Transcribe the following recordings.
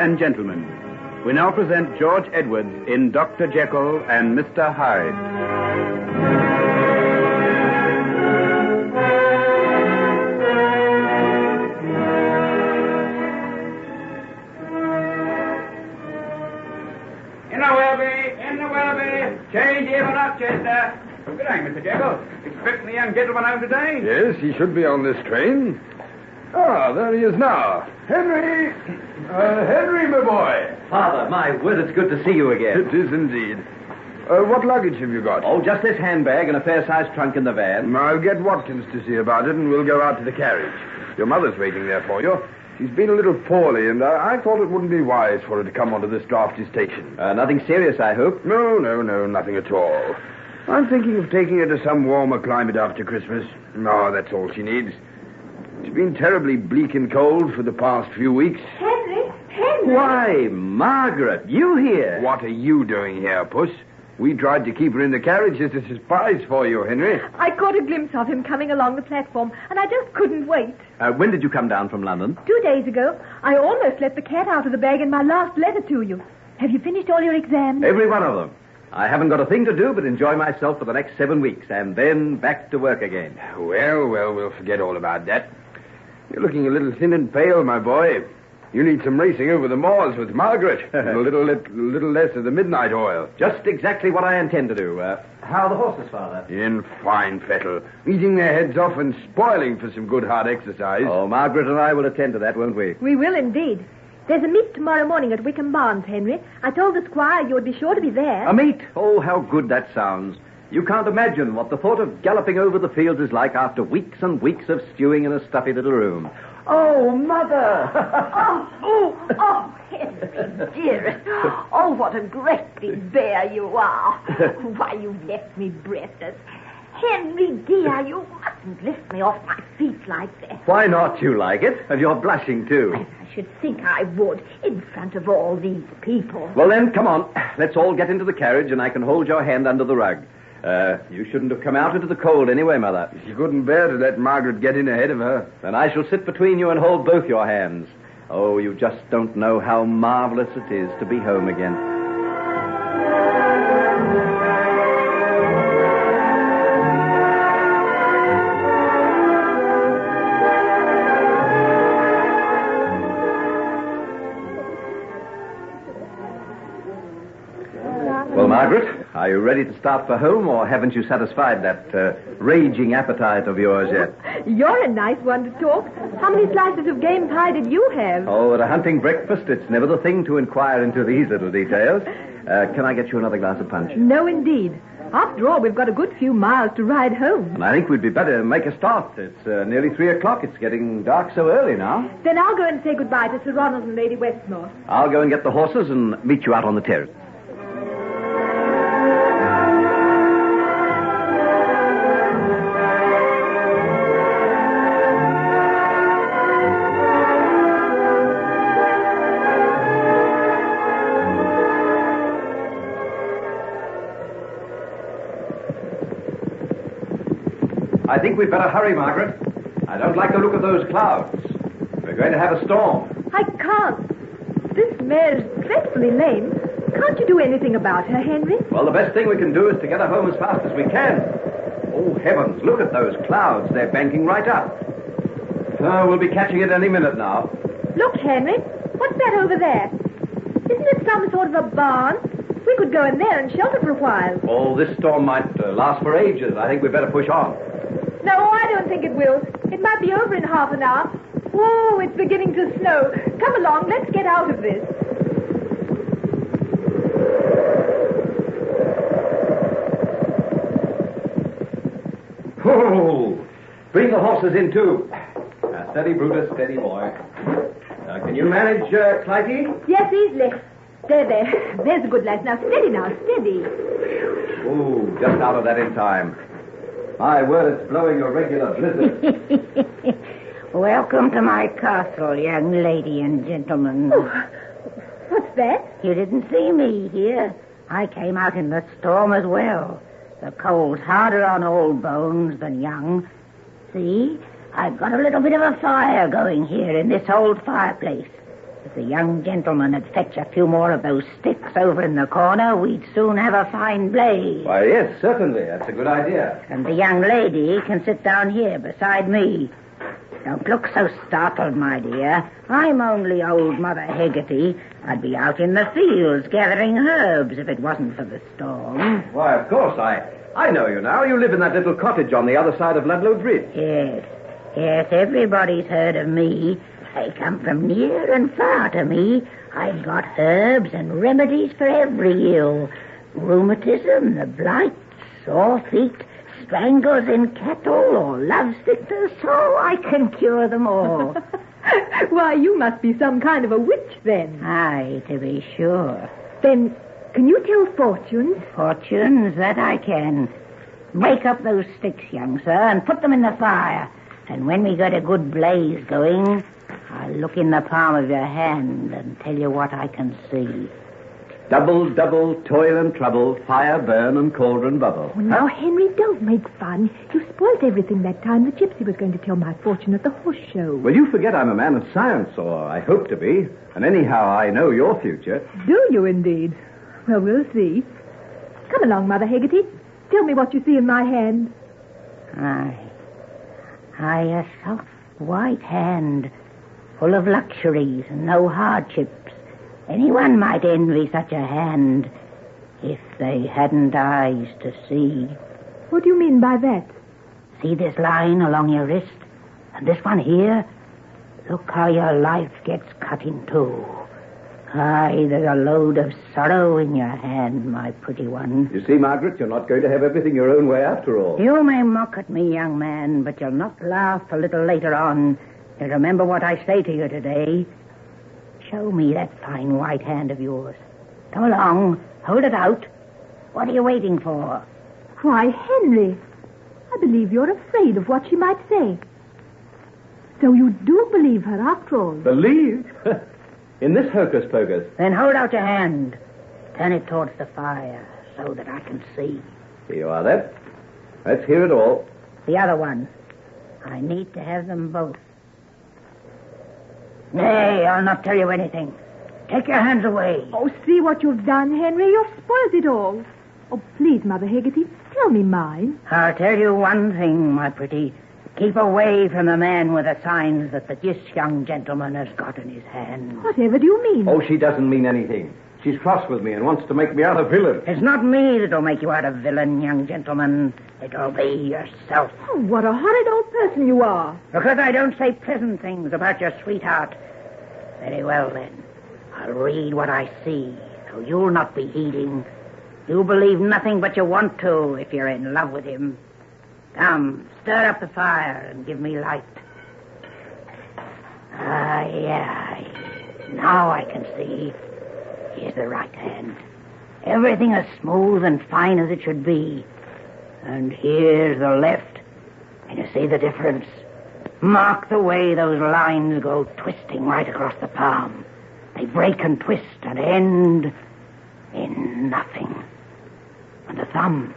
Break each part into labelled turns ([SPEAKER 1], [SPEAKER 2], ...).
[SPEAKER 1] and gentlemen, we now present George Edwards in Dr. Jekyll and Mr. Hyde.
[SPEAKER 2] In the Welby, change here for Rochester. Good day, Mr. Jekyll. Expecting the young gentleman home today?
[SPEAKER 3] Yes, he should be on this train. Ah, there he is now. Henry! Henry, my boy.
[SPEAKER 4] Father, my word, it's good to see you again.
[SPEAKER 3] It is indeed. What luggage have you got?
[SPEAKER 4] Oh, just this handbag and a fair-sized trunk in the van.
[SPEAKER 3] I'll get Watkins to see about it, and we'll go out to the carriage. Your mother's waiting there for you. She's been a little poorly, and I thought it wouldn't be wise for her to come onto this drafty station.
[SPEAKER 4] Nothing serious, I hope?
[SPEAKER 3] No, nothing at all. I'm thinking of taking her to some warmer climate after Christmas. No, that's all she needs. It's been terribly bleak and cold for the past few weeks.
[SPEAKER 5] Henry!
[SPEAKER 4] Why, Margaret, you here?
[SPEAKER 3] What are you doing here, Puss? We tried to keep her in the carriage as a surprise for you, Henry.
[SPEAKER 5] I caught a glimpse of him coming along the platform, and I just couldn't wait.
[SPEAKER 4] When did you come down from London?
[SPEAKER 5] 2 days ago. I almost let the cat out of the bag in my last letter to you. Have you finished all your exams?
[SPEAKER 4] Every one of them. I haven't got a thing to do but enjoy myself for the next 7 weeks, and then back to work again.
[SPEAKER 3] Well, we'll forget all about that. You're looking a little thin and pale, my boy. You need some racing over the moors with Margaret. And a little less of the midnight oil.
[SPEAKER 4] Just exactly what I intend to do. How are the horses, Father?
[SPEAKER 3] In fine fettle. Eating their heads off and spoiling for some good hard exercise.
[SPEAKER 4] Oh, Margaret and I will attend to that, won't we?
[SPEAKER 5] We will indeed. There's a meet tomorrow morning at Wickham Barns, Henry. I told the squire you would be sure to be there.
[SPEAKER 4] A meet? Oh, how good that sounds. You can't imagine what the thought of galloping over the fields is like after weeks and weeks of stewing in a stuffy little room. Oh, Mother!
[SPEAKER 5] Oh, Henry, dearest. Oh, what a great big bear you are. Why, you left me breathless. Henry, dear, you mustn't lift me off my feet like that.
[SPEAKER 4] Why not? You like it? And you're blushing, too.
[SPEAKER 5] I should think I would, in front of all these people.
[SPEAKER 4] Well, then, come on. Let's all get into the carriage, and I can hold your hand under the rug. You shouldn't have come out into the cold anyway, Mother.
[SPEAKER 3] She couldn't bear to let Margaret get in ahead of her.
[SPEAKER 4] Then I shall sit between you and hold both your hands. Oh, you just don't know how marvelous it is to be home again. Well, Margaret, are you ready to start for home, or haven't you satisfied that raging appetite of yours yet?
[SPEAKER 5] You're a nice one to talk. How many slices of game pie did you have?
[SPEAKER 4] Oh, at a hunting breakfast, it's never the thing to inquire into these little details. Can I get you another glass of punch?
[SPEAKER 5] No, indeed. After all, we've got a good few miles to ride home.
[SPEAKER 4] And I think we'd be better make a start. It's nearly 3 o'clock. It's getting dark so early now.
[SPEAKER 5] Then I'll go and say goodbye to Sir Ronald and Lady Westmore.
[SPEAKER 4] I'll go and get the horses and meet you out on the terrace. I think we'd better hurry, Margaret. I don't like the look of those clouds. We're going to have a storm.
[SPEAKER 5] I can't. This mare's dreadfully lame. Can't you do anything about her, Henry?
[SPEAKER 4] Well, the best thing we can do is to get her home as fast as we can. Oh, heavens, look at those clouds. They're banking right up. We'll be catching it any minute now.
[SPEAKER 5] Look, Henry. What's that over there? Isn't it some sort of a barn? We could go in there and shelter for a while.
[SPEAKER 4] Oh, this storm might last for ages. I think we'd better push on.
[SPEAKER 5] No, I don't think it will. It might be over in half an hour. Whoa, it's beginning to snow. Come along, let's get out of this.
[SPEAKER 4] Oh, bring the horses in, too. Steady, Brutus, steady, boy. Can you manage, Clytie?
[SPEAKER 5] Yes, easily. There. There's a good lad. Now, steady.
[SPEAKER 4] Oh, just out of that in time. My word, it's blowing a regular blizzard.
[SPEAKER 6] Welcome to my castle, young lady and gentlemen.
[SPEAKER 5] Oh, what's that?
[SPEAKER 6] You didn't see me here. I came out in the storm as well. The cold's harder on old bones than young. See, I've got a little bit of a fire going here in this old fireplace. The the young gentleman had fetched a few more of those sticks over in the corner, we'd soon have a fine blaze.
[SPEAKER 4] Why, yes, certainly. That's a good idea.
[SPEAKER 6] And the young lady can sit down here beside me. Don't look so startled, my dear. I'm only old Mother Haggerty. I'd be out in the fields gathering herbs if it wasn't for the storm.
[SPEAKER 4] Why, of course, I know you now. You live in that little cottage on the other side of Ludlow Bridge.
[SPEAKER 6] Yes, everybody's heard of me. They come from near and far to me. I've got herbs and remedies for every ill. Rheumatism, the blight, sore feet, strangles in cattle, or love sickness, so I can cure them all.
[SPEAKER 5] Why, you must be some kind of a witch, then.
[SPEAKER 6] Aye, to be sure.
[SPEAKER 5] Then, can you tell fortunes?
[SPEAKER 6] Fortunes, that I can. Break up those sticks, young sir, and put them in the fire. And when we got a good blaze going, I'll look in the palm of your hand and tell you what I can see.
[SPEAKER 4] Double, double, toil and trouble, fire burn and cauldron bubble.
[SPEAKER 5] Oh, now, Henry, don't make fun. You spoiled everything that time the gypsy was going to tell my fortune at the horse show.
[SPEAKER 4] Well, you forget I'm a man of science, or I hope to be. And anyhow, I know your future.
[SPEAKER 5] Do you indeed? Well, we'll see. Come along, Mother Haggerty. Tell me what you see in my hand.
[SPEAKER 6] A soft white hand, full of luxuries and no hardships. Anyone might envy such a hand if they hadn't eyes to see.
[SPEAKER 5] What do you mean by that?
[SPEAKER 6] See this line along your wrist? And this one here? Look how your life gets cut in two. Aye, there's a load of sorrow in your hand, my pretty one.
[SPEAKER 4] You see, Margaret, you're not going to have everything your own way after all.
[SPEAKER 6] You may mock at me, young man, but you'll not laugh a little later on. You remember what I say to you today. Show me that fine white hand of yours. Come along. Hold it out. What are you waiting for?
[SPEAKER 5] Why, Henry, I believe you're afraid of what she might say. So you do believe her after all?
[SPEAKER 4] Believe? In this hocus-pocus?
[SPEAKER 6] Then hold out your hand. Turn it towards the fire so that I can see.
[SPEAKER 4] Here you are, then. Let's hear it all.
[SPEAKER 6] The other one. I need to have them both. Nay, I'll not tell you anything. Take your hands away.
[SPEAKER 5] Oh, see what you've done, Henry. You've spoiled it all. Oh, please, Mother Haggerty, tell me mine.
[SPEAKER 6] I'll tell you one thing, my pretty. Keep away from the man with the signs that this young gentleman has got in his hand.
[SPEAKER 5] Whatever do you mean?
[SPEAKER 4] Oh, she doesn't mean anything. She's cross with me and wants to make me out a villain.
[SPEAKER 6] It's not me that'll make you out a villain, young gentleman. It'll be yourself.
[SPEAKER 5] Oh, what a horrid old person you are.
[SPEAKER 6] Because I don't say pleasant things about your sweetheart. Very well, then. I'll read what I see, so you'll not be heeding. You'll believe nothing but you want to if you're in love with him. Come, stir up the fire and give me light. Aye. Now I can see. Here's the right hand. Everything as smooth and fine as it should be. And here's the left. Can you see the difference? Mark the way those lines go twisting right across the palm. They break and twist and end in nothing. And the thumb.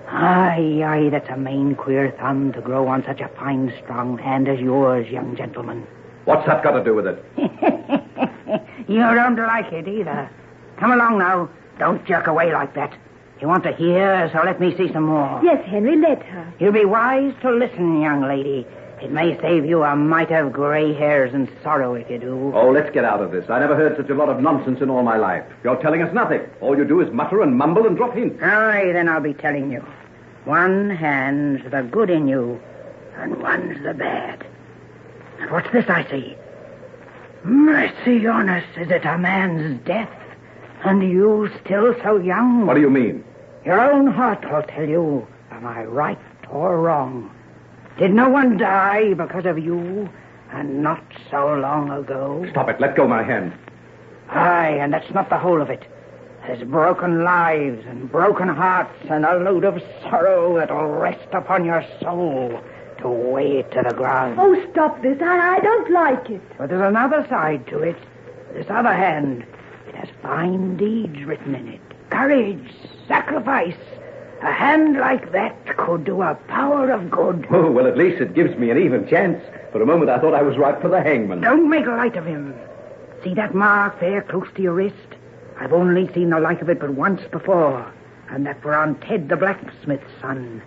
[SPEAKER 6] Aye, that's a main queer thumb to grow on such a fine, strong hand as yours, young gentleman.
[SPEAKER 4] What's that got to do with it?
[SPEAKER 6] You don't like it either. Come along now. Don't jerk away like that. You want to hear, so let me see some more.
[SPEAKER 5] Yes, Henry, let her.
[SPEAKER 6] You'll be wise to listen, young lady. It may save you a mite of gray hairs and sorrow if you do.
[SPEAKER 4] Oh, let's get out of this. I never heard such a lot of nonsense in all my life. You're telling us nothing. All you do is mutter and mumble and drop hints.
[SPEAKER 6] Aye, then I'll be telling you. One hand's the good in you, and one's the bad. And what's this I see? Mercy on us, is it a man's death? And you still so young?
[SPEAKER 4] What do you mean?
[SPEAKER 6] Your own heart will tell you, am I right or wrong? Did no one die because of you, and not so long ago?
[SPEAKER 4] Stop it. Let go my hand.
[SPEAKER 6] Aye, and that's not the whole of it. There's broken lives and broken hearts and a load of sorrow that'll rest upon your soul to weigh it to the ground.
[SPEAKER 5] Oh, stop this. I don't like it.
[SPEAKER 6] But there's another side to it. This other hand. It has fine deeds written in it. Courage, sacrifice. A hand like that could do a power of good.
[SPEAKER 4] Oh, well, at least it gives me an even chance. For a moment I thought I was right for the hangman.
[SPEAKER 6] Don't make light of him. See that mark there close to your wrist? I've only seen the like of it but once before, and that were on Ted the blacksmith's son.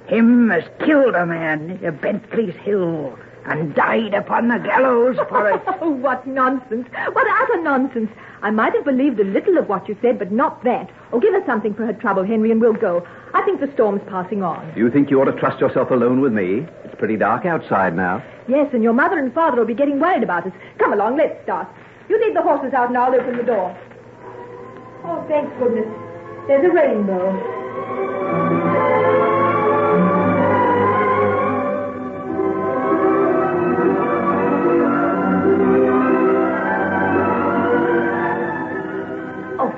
[SPEAKER 6] Him as killed a man at Bentley's Hill and died upon the gallows for it.
[SPEAKER 5] Oh, what nonsense. What utter nonsense. I might have believed a little of what you said, but not that. Oh, give us something for her trouble, Henry, and we'll go. I think the storm's passing on.
[SPEAKER 4] You think you ought to trust yourself alone with me? It's pretty dark outside now.
[SPEAKER 5] Yes, and your mother and father will be getting worried about us. Come along, let's start. You lead the horses out and I'll open the door. Oh, thank goodness. There's a rainbow.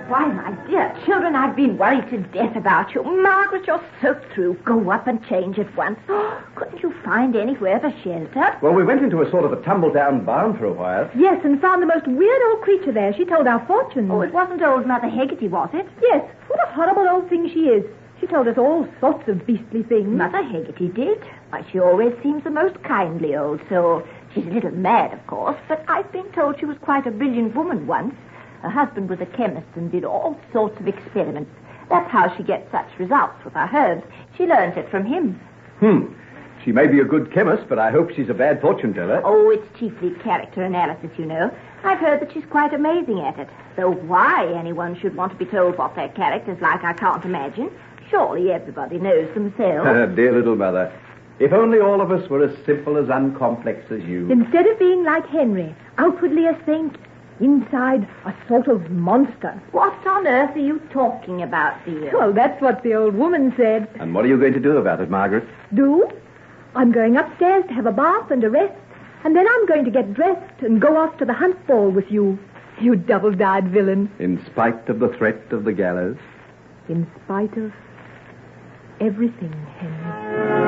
[SPEAKER 7] Why, my dear children, I've been worried to death about you. Margaret, you're soaked through. Go up and change at once. Couldn't you find anywhere for shelter?
[SPEAKER 4] Well, we went into a sort of a tumble-down barn for a while.
[SPEAKER 5] Yes, and found the most weird old creature there. She told our fortunes.
[SPEAKER 7] Oh, it wasn't old Mother Hegarty, was it?
[SPEAKER 5] Yes, what a horrible old thing she is. She told us all sorts of beastly things.
[SPEAKER 7] Mother Hegarty did. Why, she always seems the most kindly old soul. She's a little mad, of course, but I've been told she was quite a brilliant woman once. Her husband was a chemist and did all sorts of experiments. That's how she gets such results with her herbs. She learns it from him.
[SPEAKER 4] She may be a good chemist, but I hope she's a bad fortune teller.
[SPEAKER 7] Oh, it's chiefly character analysis, you know. I've heard that she's quite amazing at it. Though why anyone should want to be told what their character's like, I can't imagine. Surely everybody knows themselves.
[SPEAKER 4] Dear little mother. If only all of us were as simple, as uncomplex as you.
[SPEAKER 5] Instead of being like Henry, outwardly a saint, inside a sort of monster.
[SPEAKER 7] What on earth are you talking about, dear?
[SPEAKER 5] Well, that's what the old woman said.
[SPEAKER 4] And what are you going to do about it, Margaret?
[SPEAKER 5] Do? I'm going upstairs to have a bath and a rest, and then I'm going to get dressed and go off to the hunt ball with you, you double-dyed villain.
[SPEAKER 4] In spite of the threat of the gallows?
[SPEAKER 5] In spite of everything, Henry.